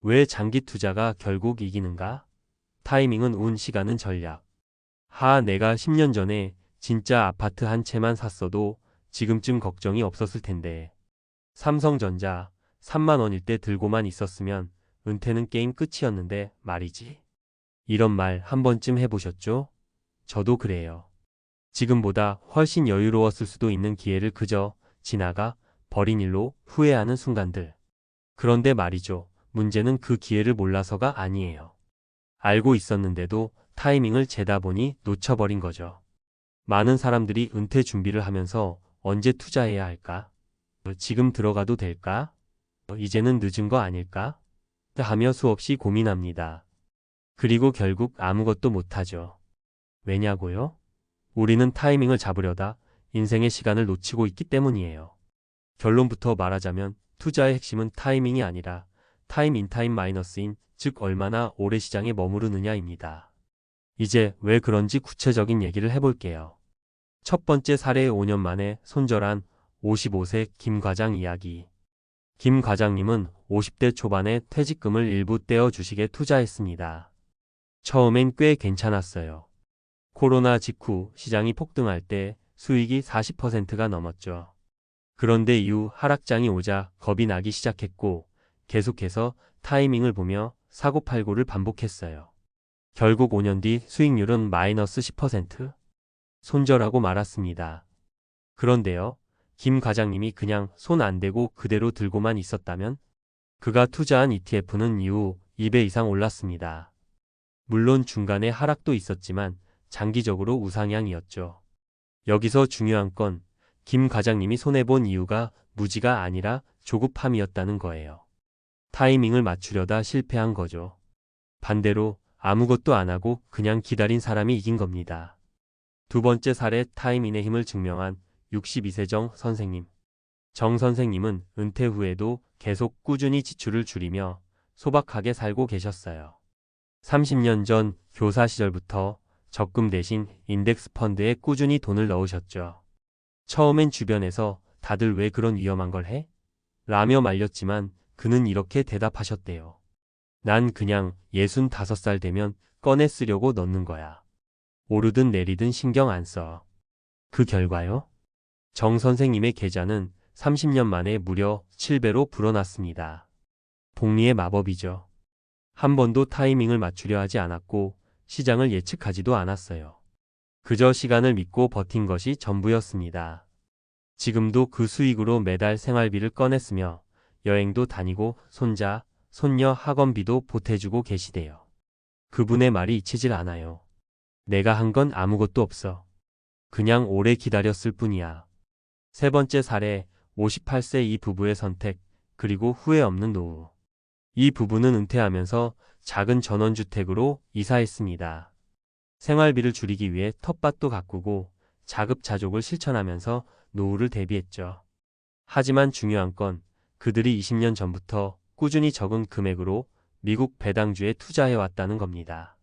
왜 장기 투자가 결국 이기는가? 타이밍은 운, 시간은 전략. 내가 10년 전에 진짜 아파트 한 채만 샀어도 지금쯤 걱정이 없었을 텐데. 삼성전자 3만 원일 때 들고만 있었으면 은퇴는 게임 끝이었는데 말이지. 이런 말 한 번쯤 해보셨죠? 저도 그래요. 지금보다 훨씬 여유로웠을 수도 있는 기회를 그저 지나가 버린 일로 후회하는 순간들. 그런데 말이죠. 문제는 그 기회를 몰라서가 아니에요. 알고 있었는데도 타이밍을 재다 보니 놓쳐버린 거죠. 많은 사람들이 은퇴 준비를 하면서 언제 투자해야 할까? 지금 들어가도 될까? 이제는 늦은 거 아닐까? 하며 수없이 고민합니다. 그리고 결국 아무것도 못하죠. 왜냐고요? 우리는 타이밍을 잡으려다 인생의 시간을 놓치고 있기 때문이에요. 결론부터 말하자면 투자의 핵심은 타이밍이 아니라 타임 인 타임 마이너스 인, 즉 얼마나 오래 시장에 머무르느냐입니다. 이제 왜 그런지 구체적인 얘기를 해볼게요. 첫 번째 사례 5년 만에 손절한 55세 김 과장 이야기. 김 과장님은 50대 초반에 퇴직금을 일부 떼어 주식에 투자했습니다. 처음엔 꽤 괜찮았어요. 코로나 직후 시장이 폭등할 때 수익이 40%가 넘었죠. 그런데 이후 하락장이 오자 겁이 나기 시작했고 계속해서 타이밍을 보며 사고팔고를 반복했어요. 결국 5년 뒤 수익률은 마이너스 10%? 손절하고 말았습니다. 그런데요, 김 과장님이 그냥 손 안 대고 그대로 들고만 있었다면 그가 투자한 ETF는 이후 2배 이상 올랐습니다. 물론 중간에 하락도 있었지만 장기적으로 우상향이었죠. 여기서 중요한 건 김 과장님이 손해본 이유가 무지가 아니라 조급함이었다는 거예요. 타이밍을 맞추려다 실패한 거죠. 반대로 아무것도 안 하고 그냥 기다린 사람이 이긴 겁니다. 두 번째 사례 타이밍의 힘을 증명한 62세 정 선생님. 정 선생님은 은퇴 후에도 계속 꾸준히 지출을 줄이며 소박하게 살고 계셨어요. 30년 전 교사 시절부터 적금 대신 인덱스 펀드에 꾸준히 돈을 넣으셨죠. 처음엔 주변에서 다들 왜 그런 위험한 걸 해? 라며 말렸지만 그는 이렇게 대답하셨대요. 난 그냥 65살 되면 꺼내 쓰려고 넣는 거야. 오르든 내리든 신경 안 써. 그 결과요? 정 선생님의 계좌는 30년 만에 무려 7배로 불어났습니다. 복리의 마법이죠. 한 번도 타이밍을 맞추려 하지 않았고 시장을 예측하지도 않았어요. 그저 시간을 믿고 버틴 것이 전부였습니다. 지금도 그 수익으로 매달 생활비를 꺼냈으며 여행도 다니고 손자, 손녀 학원비도 보태주고 계시대요. 그분의 말이 잊히질 않아요. 내가 한 건 아무것도 없어. 그냥 오래 기다렸을 뿐이야. 세 번째 사례, 58세 이 부부의 선택, 그리고 후회 없는 노후. 이 부부는 은퇴하면서 작은 전원주택으로 이사했습니다. 생활비를 줄이기 위해 텃밭도 가꾸고 자급자족을 실천하면서 노후를 대비했죠. 하지만 중요한 건 그들이 20년 전부터 꾸준히 적은 금액으로 미국 배당주에 투자해왔다는 겁니다.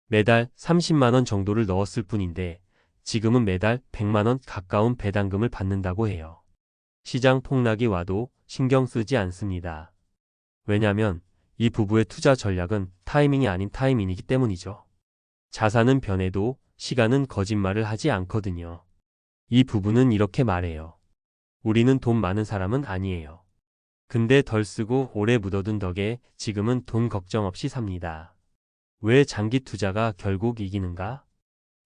매달 30만 원 정도를 넣었을 뿐인데 지금은 매달 100만 원 가까운 배당금을 받는다고 해요. 시장 폭락이 와도 신경 쓰지 않습니다. 왜냐면 이 부부의 투자 전략은 타이밍이 아닌 타이밍이기 때문이죠. 자산은 변해도 시간은 거짓말을 하지 않거든요. 이 부부는 이렇게 말해요. 우리는 돈 많은 사람은 아니에요. 근데 덜 쓰고 오래 묻어둔 덕에 지금은 돈 걱정 없이 삽니다. 왜 장기 투자가 결국 이기는가?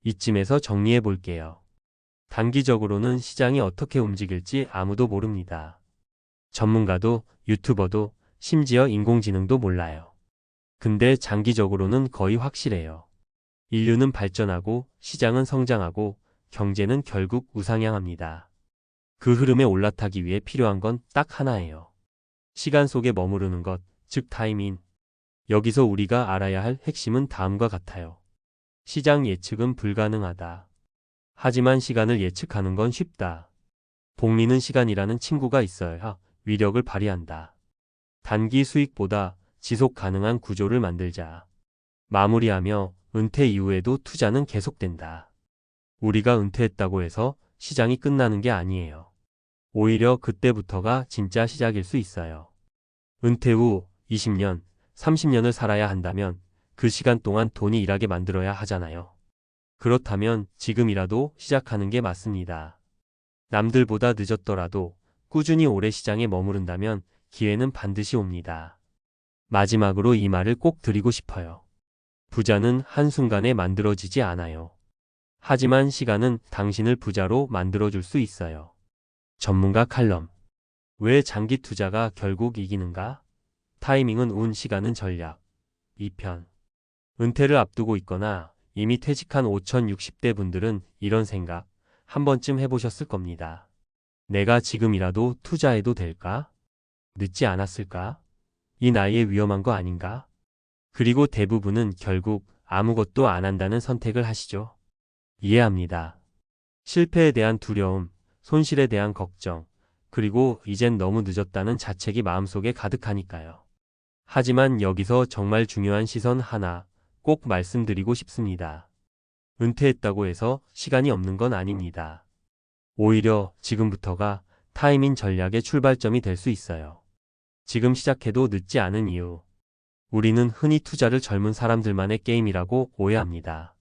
이쯤에서 정리해 볼게요. 단기적으로는 시장이 어떻게 움직일지 아무도 모릅니다. 전문가도 유튜버도 심지어 인공지능도 몰라요. 근데 장기적으로는 거의 확실해요. 인류는 발전하고 시장은 성장하고 경제는 결국 우상향합니다. 그 흐름에 올라타기 위해 필요한 건 딱 하나예요. 시간 속에 머무르는 것, 즉 타이밍. 여기서 우리가 알아야 할 핵심은 다음과 같아요. 시장 예측은 불가능하다. 하지만 시간을 예측하는 건 쉽다. 복리는 시간이라는 친구가 있어야 위력을 발휘한다. 단기 수익보다 지속 가능한 구조를 만들자. 마무리하며 은퇴 이후에도 투자는 계속된다. 우리가 은퇴했다고 해서 시장이 끝나는 게 아니에요. 오히려 그때부터가 진짜 시작일 수 있어요. 은퇴 후 20년, 30년을 살아야 한다면 그 시간 동안 돈이 일하게 만들어야 하잖아요. 그렇다면 지금이라도 시작하는 게 맞습니다. 남들보다 늦었더라도 꾸준히 오래 시장에 머무른다면 기회는 반드시 옵니다. 마지막으로 이 말을 꼭 드리고 싶어요. 부자는 한순간에 만들어지지 않아요. 하지만 시간은 당신을 부자로 만들어줄 수 있어요. 전문가 칼럼. 왜 장기 투자가 결국 이기는가? 타이밍은 운, 시간은 전략. 2편. 은퇴를 앞두고 있거나 이미 퇴직한 5060대 분들은 이런 생각 한 번쯤 해보셨을 겁니다. 내가 지금이라도 투자해도 될까? 늦지 않았을까? 이 나이에 위험한 거 아닌가? 그리고 대부분은 결국 아무것도 안 한다는 선택을 하시죠. 이해합니다. 실패에 대한 두려움, 손실에 대한 걱정, 그리고 이젠 너무 늦었다는 자책이 마음속에 가득하니까요. 하지만 여기서 정말 중요한 시선 하나 꼭 말씀드리고 싶습니다. 은퇴했다고 해서 시간이 없는 건 아닙니다. 오히려 지금부터가 타이밍 전략의 출발점이 될 수 있어요. 지금 시작해도 늦지 않은 이유. 우리는 흔히 투자를 젊은 사람들만의 게임이라고 오해합니다.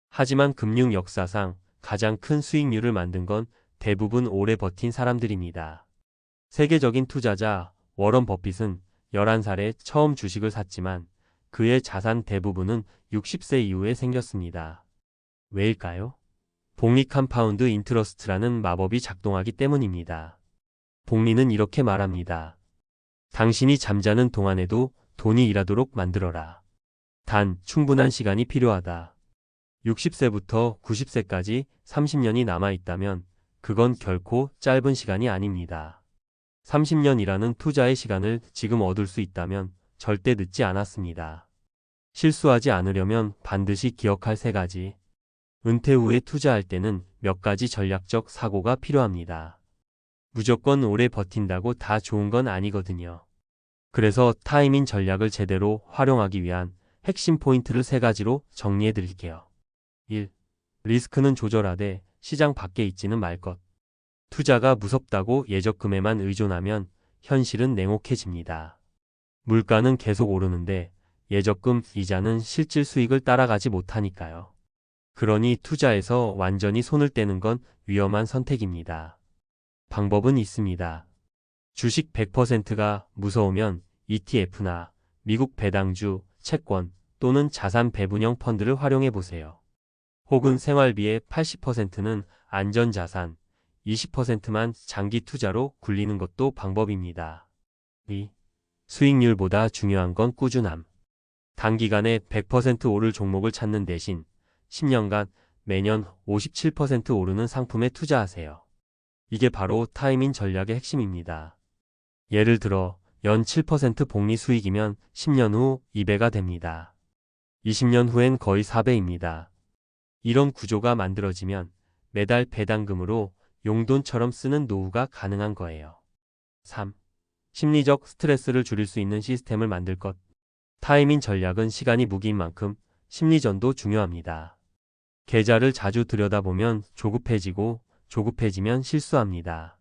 하지만 금융 역사상 가장 큰 수익률을 만든 건 대부분 오래 버틴 사람들입니다. 세계적인 투자자 워런 버핏은 11살에 처음 주식을 샀지만 그의 자산 대부분은 60세 이후에 생겼습니다. 왜일까요? 복리 컴파운드 인트러스트라는 마법이 작동하기 때문입니다. 복리는 이렇게 말합니다. 당신이 잠자는 동안에도 돈이 일하도록 만들어라. 단, 충분한 시간이 필요하다. 60세부터 90세까지 30년이 남아있다면 그건 결코 짧은 시간이 아닙니다. 30년이라는 투자의 시간을 지금 얻을 수 있다면 절대 늦지 않았습니다. 실수하지 않으려면 반드시 기억할 3가지. 은퇴 후에 투자할 때는 몇 가지 전략적 사고가 필요합니다. 무조건 오래 버틴다고 다 좋은 건 아니거든요. 그래서 타이밍 전략을 제대로 활용하기 위한 핵심 포인트를 3가지로 정리해 드릴게요. 1. 리스크는 조절하되 시장 밖에 있지는 말 것. 투자가 무섭다고 예적금에만 의존하면 현실은 냉혹해집니다. 물가는 계속 오르는데 예적금 이자는 실질 수익을 따라가지 못하니까요. 그러니 투자에서 완전히 손을 떼는 건 위험한 선택입니다. 방법은 있습니다. 주식 100%가 무서우면 ETF나 미국 배당주, 채권 또는 자산 배분형 펀드를 활용해 보세요. 혹은 생활비의 80%는 안전자산, 20%만 장기 투자로 굴리는 것도 방법입니다. 2. 수익률보다 중요한 건 꾸준함. 단기간에 100% 오를 종목을 찾는 대신 10년간 매년 57% 오르는 상품에 투자하세요. 이게 바로 타이밍 전략의 핵심입니다. 예를 들어 연 7% 복리 수익이면 10년 후 2배가 됩니다. 20년 후엔 거의 4배입니다. 이런 구조가 만들어지면 매달 배당금으로 용돈처럼 쓰는 노후가 가능한 거예요. 3. 심리적 스트레스를 줄일 수 있는 시스템을 만들 것. 타이밍 전략은 시간이 무기인 만큼 심리전도 중요합니다. 계좌를 자주 들여다보면 조급해지고 조급해지면 실수합니다.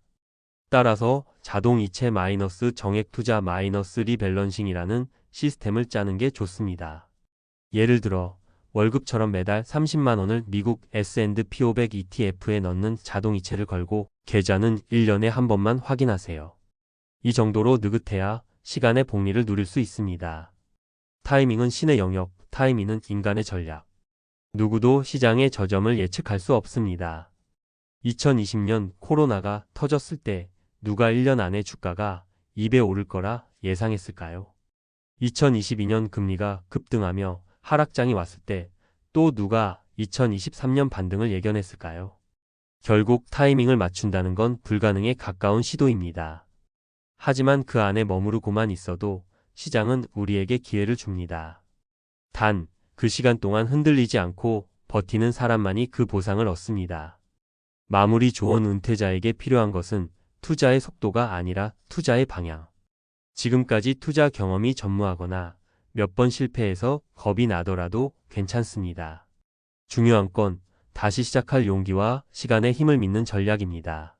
따라서 자동이체 마이너스 정액 투자 마이너스 리밸런싱이라는 시스템을 짜는 게 좋습니다. 예를 들어 월급처럼 매달 30만 원을 미국 S&P 500 ETF에 넣는 자동이체를 걸고 계좌는 1년에 한 번만 확인하세요. 이 정도로 느긋해야 시간의 복리를 누릴 수 있습니다. 타이밍은 신의 영역, 타이밍은 인간의 전략. 누구도 시장의 저점을 예측할 수 없습니다. 2020년 코로나가 터졌을 때 누가 1년 안에 주가가 2배 오를 거라 예상했을까요? 2022년 금리가 급등하며 하락장이 왔을 때 또 누가 2023년 반등을 예견했을까요? 결국 타이밍을 맞춘다는 건 불가능에 가까운 시도입니다. 하지만 그 안에 머무르고만 있어도 시장은 우리에게 기회를 줍니다. 단, 그 시간 동안 흔들리지 않고 버티는 사람만이 그 보상을 얻습니다. 마무리 좋은 은퇴자에게 필요한 것은 투자의 속도가 아니라 투자의 방향. 지금까지 투자 경험이 전무하거나 몇 번 실패해서 겁이 나더라도 괜찮습니다. 중요한 건 다시 시작할 용기와 시간의 힘을 믿는 전략입니다.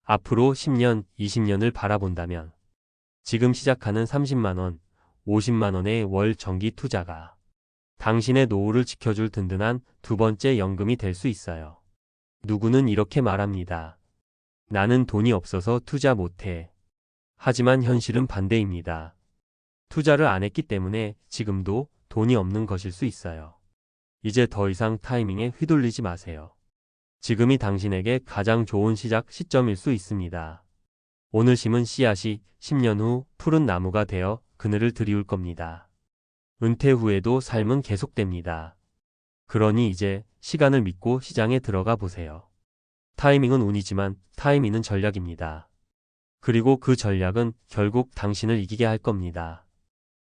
앞으로 10년, 20년을 바라본다면 지금 시작하는 30만 원, 50만 원의 월 정기 투자가 당신의 노후를 지켜줄 든든한 두 번째 연금이 될 수 있어요. 누구는 이렇게 말합니다. 나는 돈이 없어서 투자 못해. 하지만 현실은 반대입니다. 투자를 안 했기 때문에 지금도 돈이 없는 것일 수 있어요. 이제 더 이상 타이밍에 휘둘리지 마세요. 지금이 당신에게 가장 좋은 시작 시점일 수 있습니다. 오늘 심은 씨앗이 10년 후 푸른 나무가 되어 그늘을 드리울 겁니다. 은퇴 후에도 삶은 계속됩니다. 그러니 이제 시간을 믿고 시장에 들어가 보세요. 타이밍은 운이지만 타이밍은 전략입니다. 그리고 그 전략은 결국 당신을 이기게 할 겁니다.